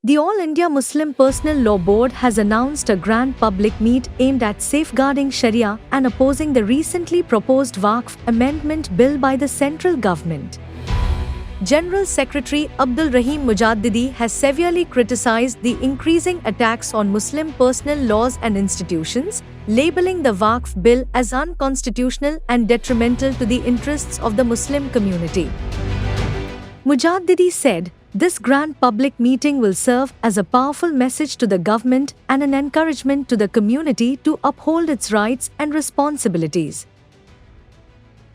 The All India Muslim Personal Law Board has announced a grand public meet aimed at safeguarding Sharia and opposing the recently proposed Waqf Amendment Bill by the central government. General Secretary Abdul Rahim Mujaddidi has severely criticized the increasing attacks on Muslim personal laws and institutions, labeling the Waqf Bill as unconstitutional and detrimental to the interests of the Muslim community. Mujaddidi said, "This grand public meeting will serve as a powerful message to the government and an encouragement to the community to uphold its rights and responsibilities."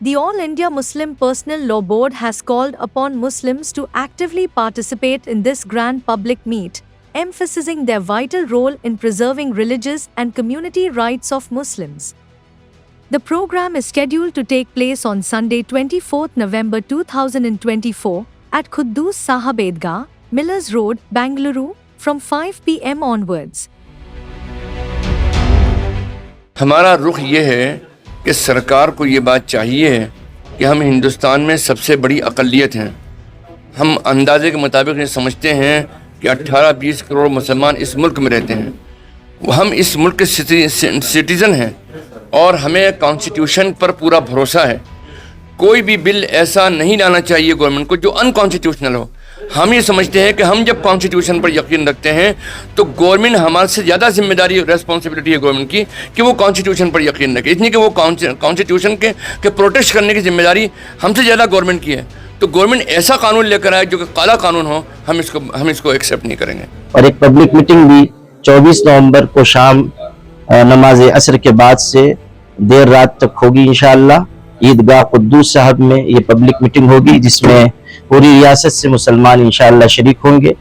The All India Muslim Personal Law Board has called upon Muslims to actively participate in this grand public meet, emphasizing their vital role in preserving religious and community rights of Muslims. The program is scheduled to take place on Sunday 24 November 2024 at Quddus Sahab Eidgah, Millers Road, Bengaluru, from 5 p.m. onwards. ہمارا رخ یہ ہے کہ سرکار کو یہ بات چاہیے کہ ہم ہندوستان میں سب سے بڑی اقلیت ہیں. ہم اندازے کے مطابق یہ سمجھتے ہیں کہ 18-20 کروڑ مسلمان اس ملک میں رہتے ہیں. ہم اس ملک کے سٹیزن ہیں اور ہمیں کانسٹیٹیوشن پر پورا بھروسہ ہے. کوئی بھی بل ایسا نہیں لانا چاہیے گورنمنٹ کو جو انکانسٹیٹیوشنل ہو. ہم یہ سمجھتے ہیں کہ ہم جب کانسٹیٹیوشن پر یقین رکھتے ہیں تو گورنمنٹ ہمارے سے زیادہ ذمہ داری ریسپانسبلٹی ہے گورنمنٹ کی کہ وہ کانسٹیٹیوشن پر یقین رکھے. اس لیے کہ وہ کانسٹیٹیوشن کے پروٹیکٹ کرنے کی ذمہ داری ہم سے زیادہ گورنمنٹ کی ہے. تو گورنمنٹ ایسا قانون لے کر آئے جو کہ کالا قانون ہو, ہم اس کو ایکسیپٹ نہیں کریں گے. اور ایک پبلک میٹنگ بھی 24 نومبر کو شام نماز عصر کے بعد سے دیر رات تک ہوگی انشاءاللہ. عیدگاہ قدوس صاحب میں یہ پبلک میٹنگ ہوگی جس میں پوری ریاست سے مسلمان انشاءاللہ شریک ہوں گے.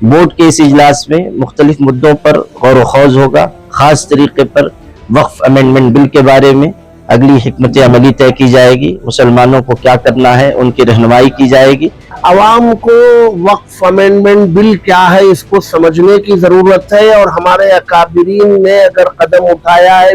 بورڈ کے اس اجلاس میں مختلف مدوں پر غور و خوض ہوگا. خاص طریقے پر وقف امینڈمنٹ بل کے بارے میں اگلی حکمت عملی طے کی جائے گی. مسلمانوں کو کیا کرنا ہے ان کی رہنمائی کی جائے گی. عوام کو وقف امینڈمنٹ بل کیا ہے اس کو سمجھنے کی ضرورت ہے, اور ہمارے اکابرین نے اگر قدم اٹھایا ہے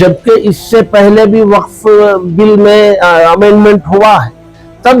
جبکہ اس سے پہلے بھی وقف بل میں امینڈمنٹ ہوا ہے تب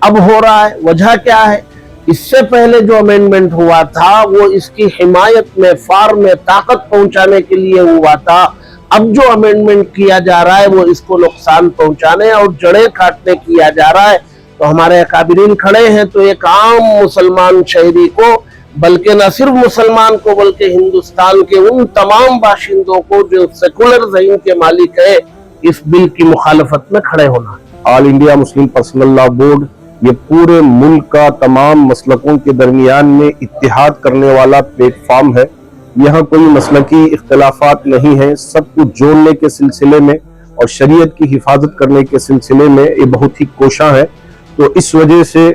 اب ہو رہا ہے. وجہ کیا ہے؟ اس سے پہلے جو امینڈمنٹ ہوا تھا وہ اس کی حمایت میں فار میں طاقت پہنچانے کے لیے ہوا تھا. اب جو امینڈمنٹ کیا جا رہا ہے وہ اس کو نقصان پہنچانے اور جڑیں کاٹنے کیا جا رہا ہے. تو ہمارے اکابرین کھڑے ہیں تو ایک عام مسلمان شہری کو, بلکہ نہ صرف مسلمان کو بلکہ ہندوستان کے ان تمام باشندوں کو جو سیکولر ذہن کے مالک ہے, اس بل کی مخالفت میں کھڑے ہونا ہے. آل انڈیا مسلم پرسنل لا بورڈ یہ پورے ملک کا تمام مسلکوں کے درمیان میں اتحاد کرنے والا پلیٹ فارم ہے. یہاں کوئی مسلکی اختلافات نہیں ہیں. سب کو جوڑنے کے سلسلے میں اور شریعت کی حفاظت کرنے کے سلسلے میں یہ بہت ہی کوشاں ہے. تو اس وجہ سے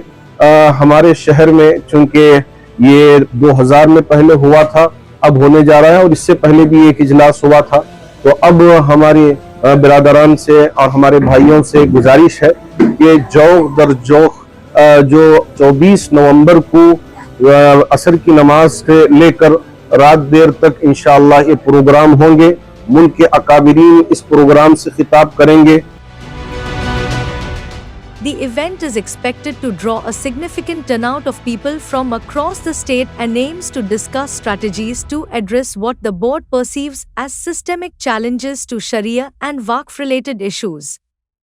ہمارے شہر میں چونکہ یہ 2000 میں پہلے ہوا تھا, اب ہونے جا رہا ہے, اور اس سے پہلے بھی ایک اجلاس ہوا تھا. تو اب ہمارے برادران سے اور ہمارے بھائیوں سے گزارش ہے کہ جوق در جوق جو 24 نومبر کو عصر کی نماز سے لے کر رات دیر تک انشاءاللہ یہ پروگرام ہوں گے. ملک کے اکابرین اس پروگرام سے خطاب کریں گے. The event is expected to draw a significant turnout of people from across the state and aims to discuss strategies to address what the board perceives as systemic challenges to Sharia and Waqf-related issues.